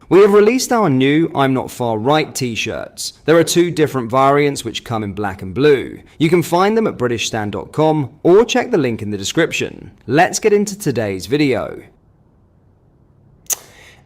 We have released our new I'm Not Far Right t-shirts. There are 2 different variants which come in black and blue. You can find them at britishstand.com or check the link in the description. Let's get into today's video.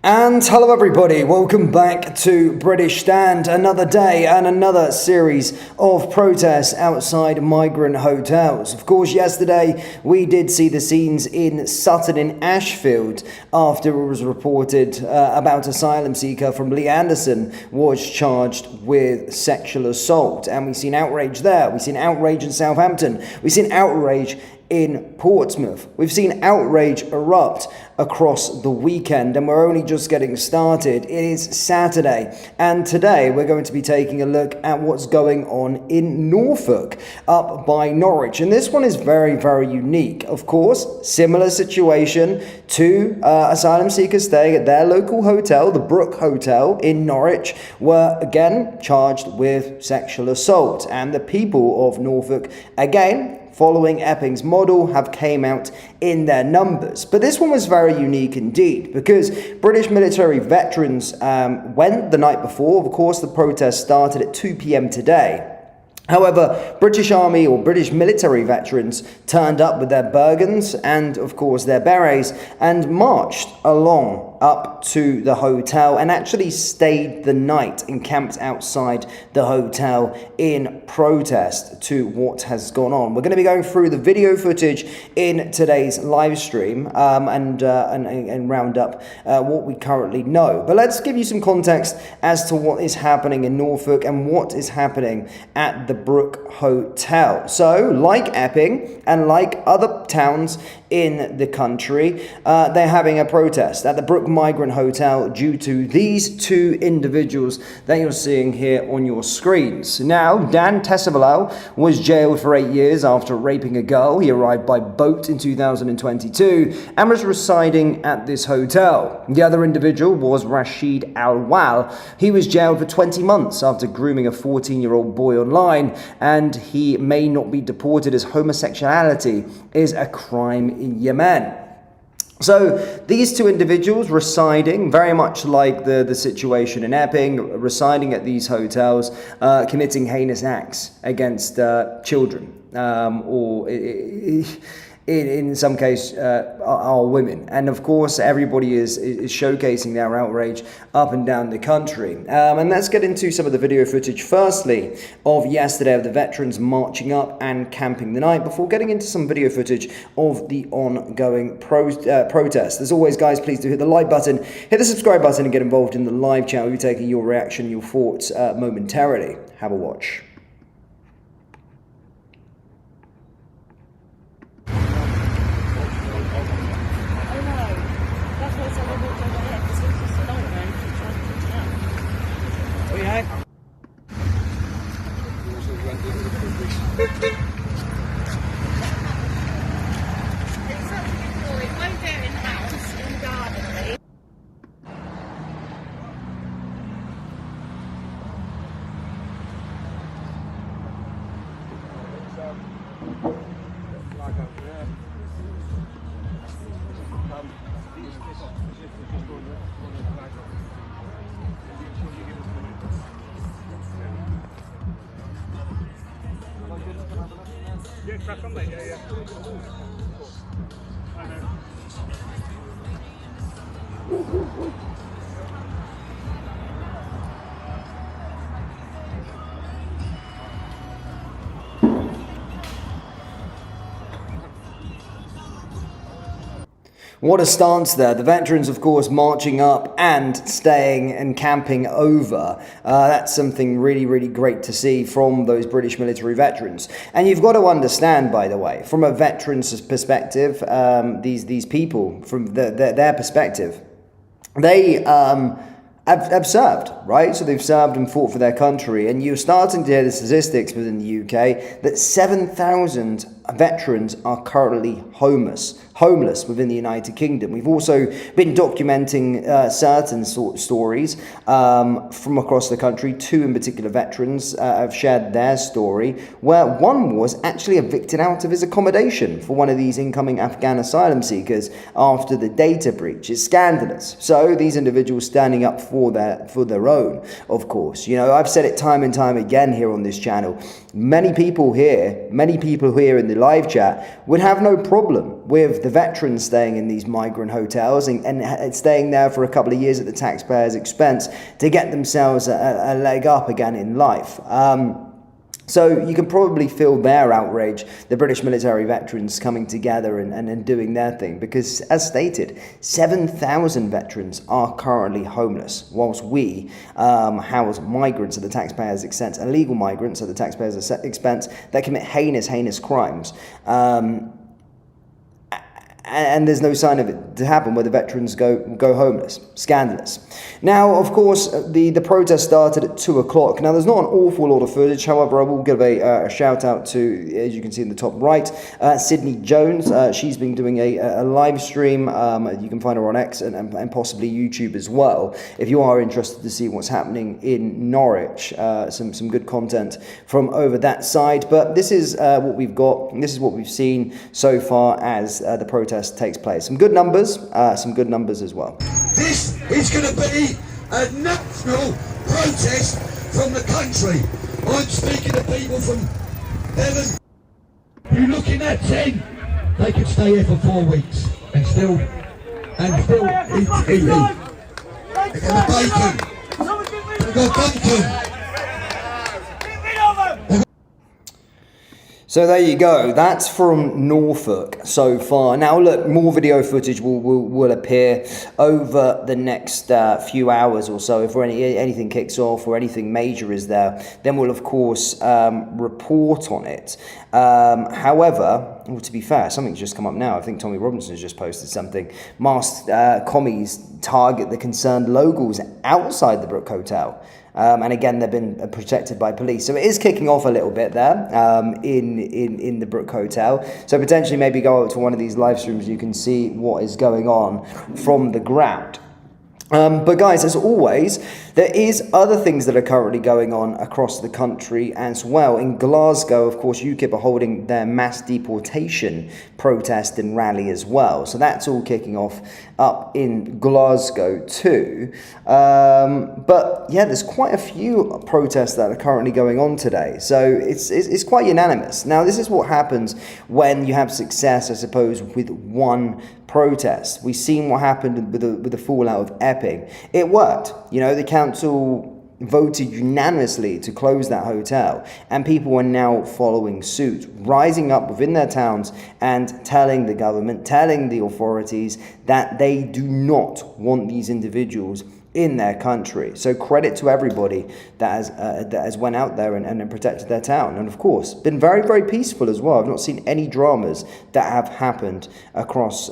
And hello everybody, welcome back to British Stand. Another day and another series of protests outside migrant hotels. Of course, yesterday we did see the scenes in Sutton in Ashfield after it was reported about asylum seeker from Lee Anderson was charged with sexual assault. And we've seen outrage there, we've seen outrage in Southampton, we've seen outrage in Portsmouth. We've seen outrage erupt across the weekend, and we're only just getting started. It is Saturday, and today we're going to be taking a look at what's going on in Norfolk, up by Norwich. And this one is very, very unique. Of course, similar situation to asylum seekers staying at their local hotel, the Brook Hotel in Norwich, were again charged with sexual assault. And the people of Norfolk, again, following Epping's model, have came out in their numbers. But this one was very unique indeed, because British military veterans went the night before. Of course, the protest started at 2 p.m. today. However, British Army or British military veterans turned up with their burgans and, of course, their berets and marched along up to the hotel and actually stayed the night and camped outside the hotel in protest to what has gone on. We're going to be going through the video footage in today's live stream and round up what we currently know. But let's give you some context as to what is happening in Norfolk and what is happening at the Brook Hotel. So, like Epping and like other towns in the country, they're having a protest at the Brook Migrant Hotel due to these 2 individuals that you're seeing here on your screens. Now, Dan Tessavelao was jailed for 8 years after raping a girl. He arrived by boat in 2022 and was residing at this hotel. The other individual was Rashid Al-Wal. He was jailed for 20 months after grooming a 14-year-old boy online, and he may not be deported as homosexuality is a crime in Yemen. So these 2 individuals residing, very much like the situation in Epping, residing at these hotels, committing heinous acts against children, or in some case are women. And of course everybody is showcasing their outrage up and down the country. And let's get into some of the video footage firstly of yesterday of the veterans marching up and camping the night, before getting into some video footage of the ongoing protest. As always, guys, please do hit the like button, hit the subscribe button, and get involved in the live chat. We'll be taking your reaction, your thoughts momentarily. Have a watch. Yeah, crack on, mate. Yeah. I know. What a stance there. The veterans, of course, marching up and staying and camping over. That's something really, really great to see from those British military veterans. And you've got to understand, by the way, from a veteran's perspective, these people, from their perspective, they have served, right? So they've served and fought for their country. And you're starting to hear the statistics within the UK that 7,000 veterans are currently homeless within the United Kingdom. We've also been documenting certain stories from across the country. Two in particular veterans have shared their story, where one was actually evicted out of his accommodation for one of these incoming Afghan asylum seekers after the data breach. It's scandalous. So these individuals standing up for their own, of course. You know, I've said it time and time again here on this channel. Many people here in the live chat would have no problem with the veterans staying in these migrant hotels and staying there for a couple of years at the taxpayers' expense to get themselves a leg up again in life. So you can probably feel their outrage, the British military veterans coming together and doing their thing, because as stated, 7,000 veterans are currently homeless, whilst we house migrants at the taxpayers' expense, illegal migrants at the taxpayers' expense that commit heinous crimes. And there's no sign of it to happen where the veterans go homeless. Scandalous. Now, of course, the protest started at 2 o'clock. Now, there's not an awful lot of footage. However, I will give a shout out to, as you can see in the top right, Sydney Jones. She's been doing a live stream. You can find her on X and possibly YouTube as well, if you are interested to see what's happening in Norwich. Some good content from over that side. But this is what we've got. This is what we've seen so far as the protest takes place. Some good numbers as well. This is going to be a national protest from the country. I'm speaking to people from Devon. You're looking at 10. They could stay here for 4 weeks and still eat. They're going to bacon. They've got bacon. So there you go. That's from Norfolk so far. Now look, more video footage will appear over the next few hours or so. If anything kicks off or anything major is there, then we'll of course report on it. However, well, to be fair, something's just come up now. I think Tommy Robinson has just posted something. Masked commies target the concerned locals outside the Brook Hotel. And again, they've been protected by police. So it is kicking off a little bit there in the Brook Hotel. So potentially maybe go out to one of these live streams. You can see what is going on from the ground. But guys, as always, there is other things that are currently going on across the country as well. In Glasgow, of course, UKIP are holding their mass deportation protest and rally as well. So that's all kicking off up in Glasgow too. But yeah, there's quite a few protests that are currently going on today. So it's quite unanimous. Now, this is what happens when you have success, I suppose, with one protest. We've seen what happened with the fallout of Epping. It worked. You know, the council voted unanimously to close that hotel, and people are now following suit, rising up within their towns and telling the government, telling the authorities that they do not want these individuals in their country. So credit to everybody that has went out there and protected their town. And of course, been very, very peaceful as well. I've not seen any dramas that have happened across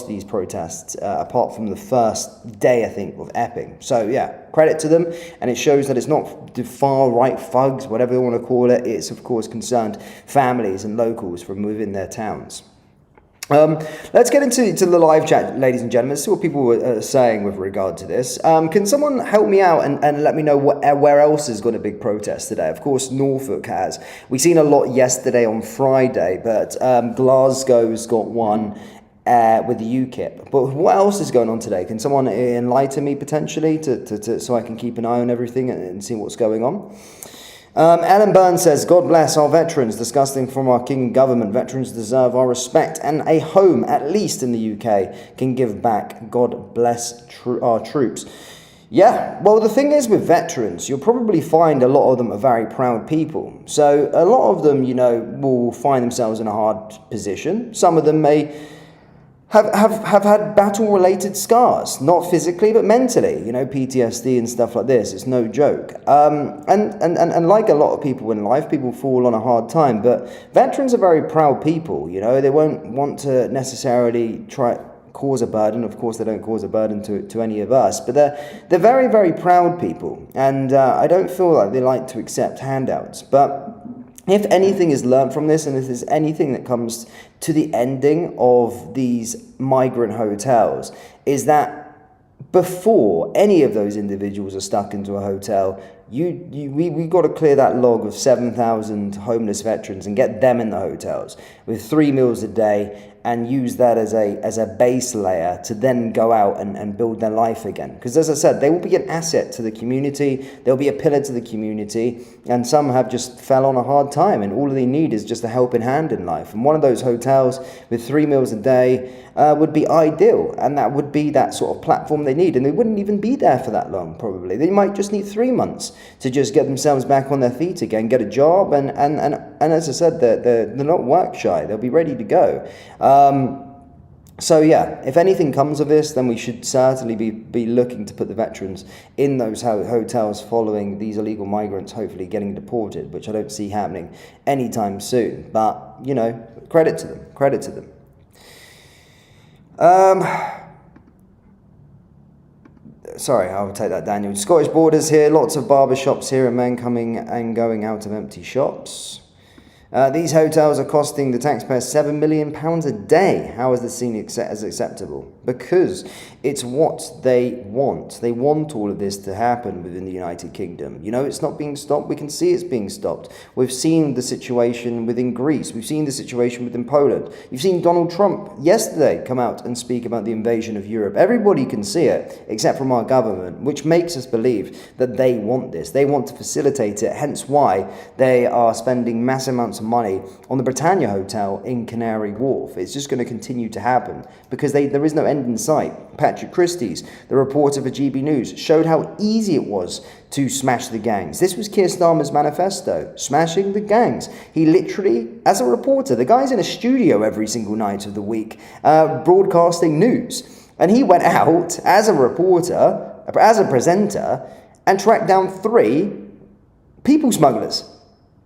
these protests, apart from the first day, I think, of Epping. So yeah, credit to them. And it shows that it's not the far-right thugs, whatever you want to call it. It's, of course, concerned families and locals from within their towns. Let's get into the live chat, ladies and gentlemen. See what people are saying with regard to this. Can someone help me out and let me know where else has got a big protest today? Of course, Norfolk has. We've seen a lot yesterday on Friday, but Glasgow's got one with the UKIP. But what else is going on today? Can someone enlighten me potentially so I can keep an eye on everything and see what's going on? Ellen Byrne says, God bless our veterans, disgusting from our king government. Veterans deserve our respect and a home, at least in the UK, can give back. God bless our troops. Yeah, well, the thing is with veterans, you'll probably find a lot of them are very proud people. So a lot of them, you know, will find themselves in a hard position. Some of them may have had battle-related scars, not physically, but mentally, you know, PTSD and stuff like this. It's no joke. And like a lot of people in life, people fall on a hard time, but veterans are very proud people, you know. They won't want to necessarily cause a burden. Of course, they don't cause a burden to any of us, but they're very, very proud people, and I don't feel like they like to accept handouts. But if anything is learned from this, and if there's anything that comes to the ending of these migrant hotels, is that before any of those individuals are stuck into a hotel, we've got to clear that log of 7,000 homeless veterans and get them in the hotels with 3 meals a day, and use that as a base layer to then go out and build their life again. Because as I said, they will be an asset to the community, they'll be a pillar to the community, and some have just fell on a hard time, and all they need is just a helping hand in life. And one of those hotels with 3 meals a day would be ideal, and that would be that sort of platform they need. And they wouldn't even be there for that long, probably. They might just need 3 months to just get themselves back on their feet again, get a job, and as I said, they're not work shy, they'll be ready to go. So yeah, if anything comes of this, then we should certainly be looking to put the veterans in those hotels following these illegal migrants hopefully getting deported, which I don't see happening anytime soon. But, you know, credit to them. Sorry, I'll take that, Daniel. Scottish Borders here, lots of barber shops here and men coming and going out of empty shops. These hotels are costing the taxpayer £7 million a day. How is this seen as acceptable? Because it's what they want. They want all of this to happen within the United Kingdom. You know, it's not being stopped. We can see it's being stopped. We've seen the situation within Greece. We've seen the situation within Poland. You've seen Donald Trump yesterday come out and speak about the invasion of Europe. Everybody can see it, except from our government, which makes us believe that they want this. They want to facilitate it, hence why they are spending mass amounts of money on the Britannia Hotel in Canary Wharf. It's just going to continue to happen because there is no end in sight. Patrick Christie's, the reporter for GB News, showed how easy it was to smash the gangs. This was Keir Starmer's manifesto, smashing the gangs. He literally, as a reporter, the guy's in a studio every single night of the week, broadcasting news. And he went out as a reporter, as a presenter, and tracked down 3 people smugglers.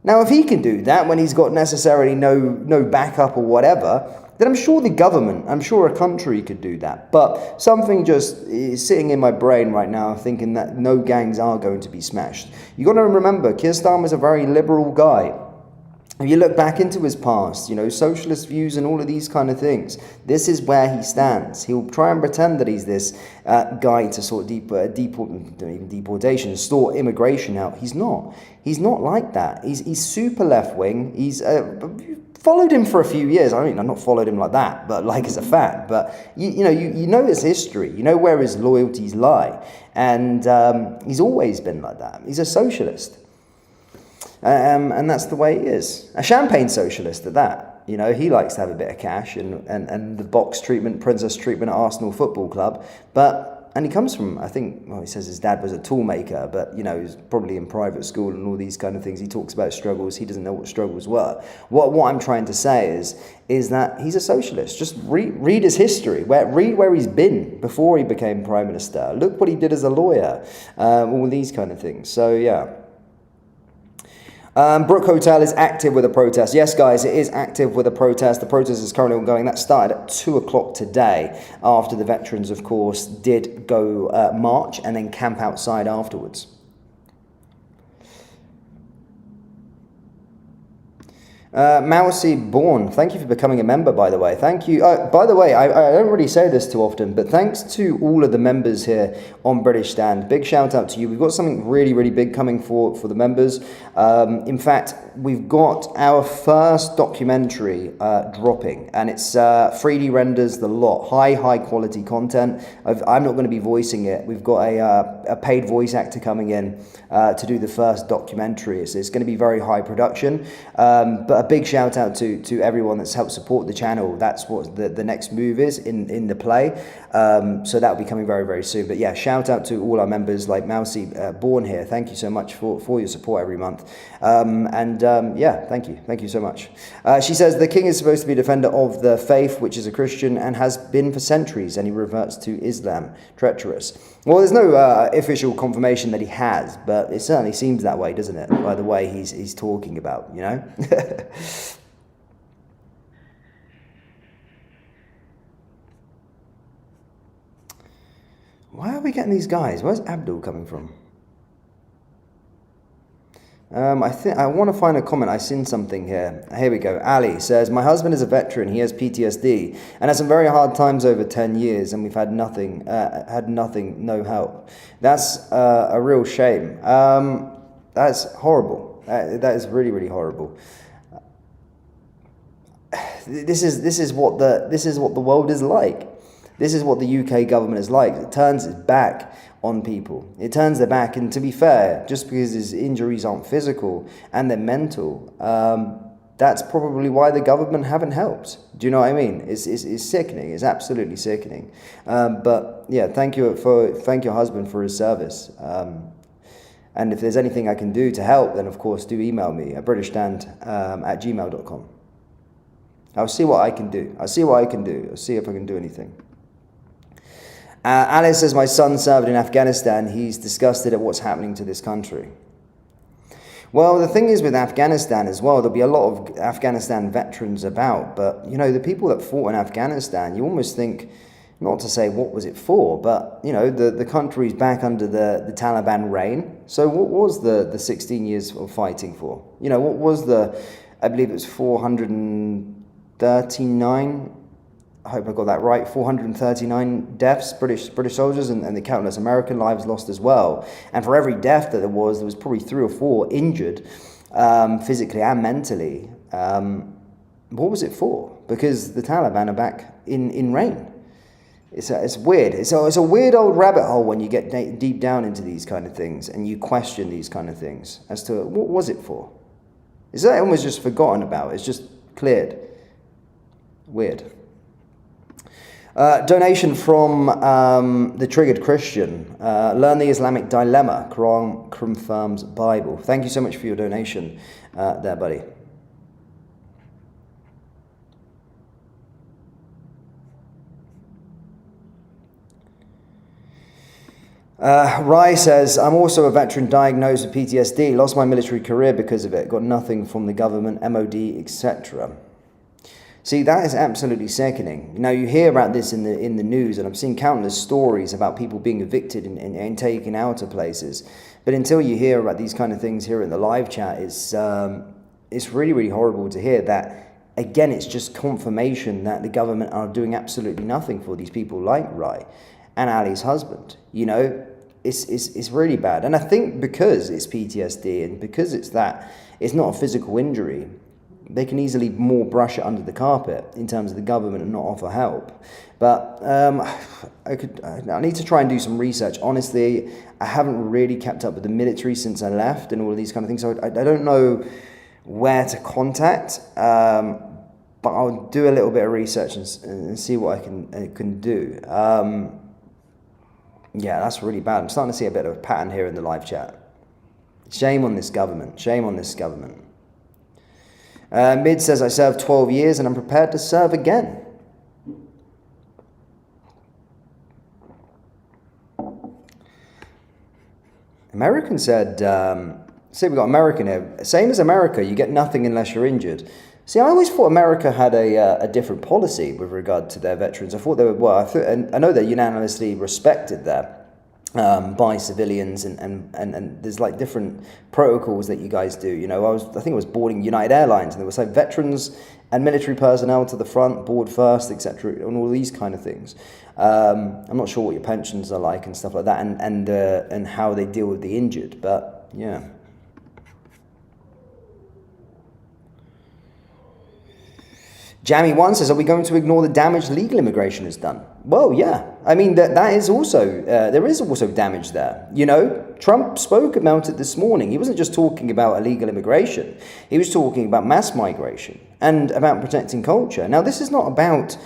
Now, if he can do that when he's got necessarily no backup or whatever, then I'm sure the government, I'm sure a country could do that. But something just is sitting in my brain right now thinking that no gangs are going to be smashed. You've got to remember, Keir Starmer's a very liberal guy. If you look back into his past, you know, socialist views and all of these kind of things, this is where he stands. He'll try and pretend that he's this guy to sort deportation, sort immigration out. He's not. He's not like that. He's super left-wing. He's followed him for a few years. I mean, I've not followed him like that, but like as a fan. But you know his history. You know where his loyalties lie, and he's always been like that. He's a socialist. And that's the way he is. A champagne socialist at that. You know, he likes to have a bit of cash and the box treatment, princess treatment at Arsenal Football Club. And he comes from, I think, well, he says his dad was a toolmaker, but, you know, he's probably in private school and all these kind of things. He talks about struggles. He doesn't know what struggles were. What I'm trying to say is that he's a socialist. Just read his history. Read where he's been before he became Prime Minister. Look what he did as a lawyer. All these kind of things. So, yeah. Brook Hotel is active with a protest. Yes, guys, it is active with a protest. The protest is currently ongoing. That started at 2 o'clock today after the veterans, of course, did go march and then camp outside afterwards. Mousy Born, thank you for becoming a member, by the way. Thank you. By the way, I don't really say this too often, but thanks to all of the members here on British Stand. Big shout out to you. We've got something really, really big coming for the members. In fact, we've got our first documentary dropping, and it's 3D renders, the lot, high quality content. I'm not going to be voicing it. We've got a paid voice actor coming in to do the first documentary. So it's going to be very high production, but a big shout out to everyone that's helped support the channel. That's what the next move is in the play. So that will be coming very, very soon. But yeah, shout out to all our members like Mousy Born here. Thank you so much for your support every month. Yeah, thank you so much. She says the king is supposed to be a defender of the faith, which is a Christian and has been for centuries, and he reverts to Islam. Treacherous. Well, there's no official confirmation that he has, but it certainly seems that way, doesn't it? By the way he's talking about, you know. Why are we getting these guys? Where's Abdul coming from? I want to find a comment. I seen something here. Here we go. Ali says, my husband is a veteran. He has PTSD and had some very hard times over 10 years, and we've had nothing, no help. That's a real shame. That's horrible. That is really, really horrible. This is what the world is like. This is what the UK government is like. It turns its back on people. It turns their back, and to be fair, just because his injuries aren't physical and they're mental, that's probably why the government haven't helped. Do you know what I mean? It's sickening. It's absolutely sickening. But yeah, thank your husband for his service. And if there's anything I can do to help, then of course do email me at britishstand@gmail.com. I'll see what I can do. I'll see if I can do anything. Alice says, my son served in Afghanistan. He's disgusted at what's happening to this country. Well, the thing is with Afghanistan as well, there'll be a lot of Afghanistan veterans about. But, you know, the people that fought in Afghanistan, you almost think, not to say what was it for, but, you know, the country's back under the Taliban reign. So what was the 16 years of fighting for? You know, what was I believe it was 439, I hope I got that right, 439 deaths, British soldiers, and the countless American lives lost as well. And for every death that there was probably 3 or 4 injured, physically and mentally. What was it for? Because the Taliban are back in reign. It's weird. It's a weird old rabbit hole when you get deep down into these kind of things and you question these kind of things as to what was it for? Is that almost just forgotten about? It's just cleared. Weird. Donation from the Triggered Christian. Learn the Islamic Dilemma, Quran confirms Bible. Thank you so much for your donation there, buddy. Rai says, I'm also a veteran diagnosed with PTSD, lost my military career because of it, got nothing from the government, MOD, etc. See, that is absolutely sickening. Now, you hear about this in the news, and I've seen countless stories about people being evicted and taken out of places. But until you hear about these kind of things here in the live chat, it's really, really horrible to hear that. Again, it's just confirmation that the government are doing absolutely nothing for these people like Rai and Ali's husband. You know, it's really bad. And I think because it's PTSD and because it's not a physical injury, they can easily more brush it under the carpet in terms of the government and not offer help. But I need to try and do some research. Honestly, I haven't really kept up with the military since I left and all of these kind of things. So I don't know where to contact, but I'll do a little bit of research and see what I can do. Yeah, that's really bad. I'm starting to see a bit of a pattern here in the live chat. Shame on this government. Shame on this government. Mid says, I served 12 years and I'm prepared to serve again. American said, see, we got American here. Same as America, you get nothing unless you're injured. See, I always thought America had a different policy with regard to their veterans. I thought they were, well, I know they're unanimously respected there by civilians, and there's like different protocols that you guys do. You know, I think I was boarding United Airlines, and there was like veterans and military personnel to the front, board first, etc., and all these kind of things. I'm not sure what your pensions are like and stuff like that, and how they deal with the injured, but yeah. Jamie One says, are we going to ignore the damage legal immigration has done? Well, yeah. I mean, that is also, there is also damage there. You know, Trump spoke about it this morning. He wasn't just talking about illegal immigration. He was talking about mass migration and about protecting culture. Now, this is not about,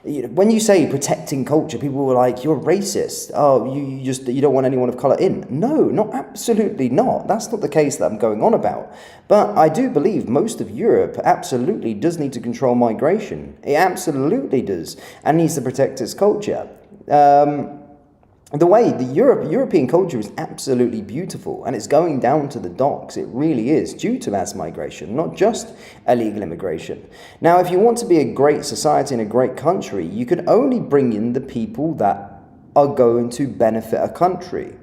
when you say protecting culture, people were like, you're racist. Oh, you don't want anyone of colour in. No, absolutely not. That's not the case that I'm going on about. But I do believe most of Europe absolutely does need to control migration. It absolutely does, and needs to protect its culture. The way the European culture is absolutely beautiful, and it's going down to the docks. It really is, due to mass migration, not just illegal immigration. Now, if you want to be a great society and a great country, you can only bring in the people that are going to benefit a country.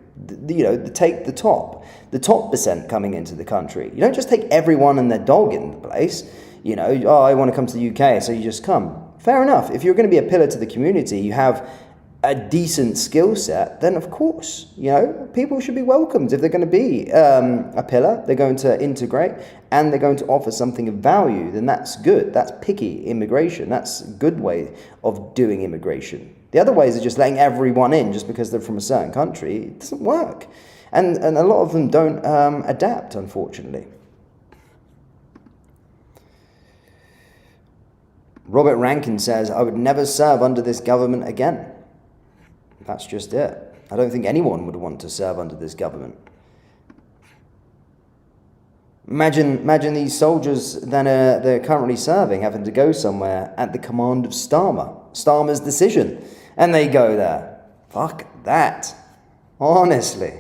Take the top percent coming into the country. You don't just take everyone and their dog in the place. I want to come to the UK, so you just come. Fair enough. If you're going to be a pillar to the community, you have a decent skill set, then of course, people should be welcomed. If they're going to be a pillar, they're going to integrate, and they're going to offer something of value, then that's good. That's picky immigration. That's a good way of doing immigration. The other ways are just letting everyone in just because they're from a certain country. It doesn't work. And a lot of them don't adapt, unfortunately. Robert Rankin says, I would never serve under this government again. That's just it. I don't think anyone would want to serve under this government. Imagine these soldiers that they're currently serving having to go somewhere at the command of Starmer's decision. And they go there. Fuck that. Honestly.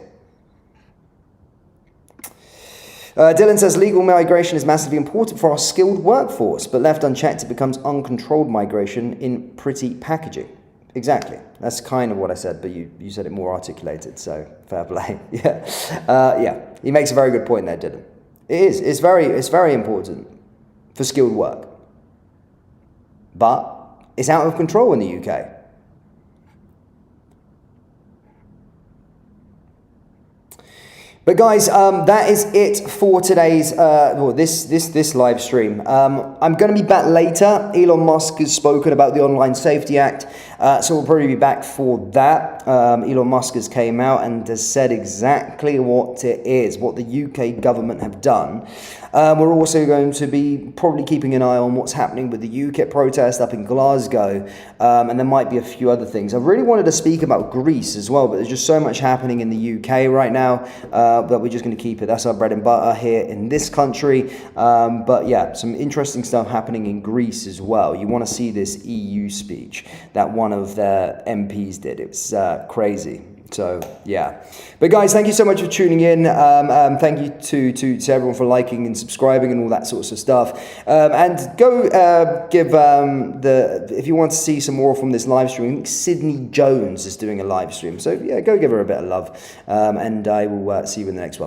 Dylan says, legal migration is massively important for our skilled workforce, but left unchecked, it becomes uncontrolled migration in pretty packaging. Exactly. That's kind of what I said, but you said it more articulated, so fair play. Yeah. He makes a very good point there, Dylan. It is. It's very important for skilled work. But it's out of control in the UK. But guys, that is it for today's, this live stream. I'm going to be back later. Elon Musk has spoken about the Online Safety Act, so we'll probably be back for that. Elon Musk has came out and has said exactly what it is, what the UK government have done. We're also going to be probably keeping an eye on what's happening with the UKIP protest up in Glasgow, and there might be a few other things. I really wanted to speak about Greece as well, but there's just so much happening in the UK right now. But we're just going to keep it. That's our bread and butter here in this country. But yeah, some interesting stuff happening in Greece as well. You want to see this EU speech that one of their MPs did. It was crazy. So yeah, but guys, thank you so much for tuning in. Thank you to everyone for liking and subscribing and all that sorts of stuff. And go give if you want to see some more from this live stream, I think Sydney Jones is doing a live stream. So yeah, go give her a bit of love. And I will see you in the next one.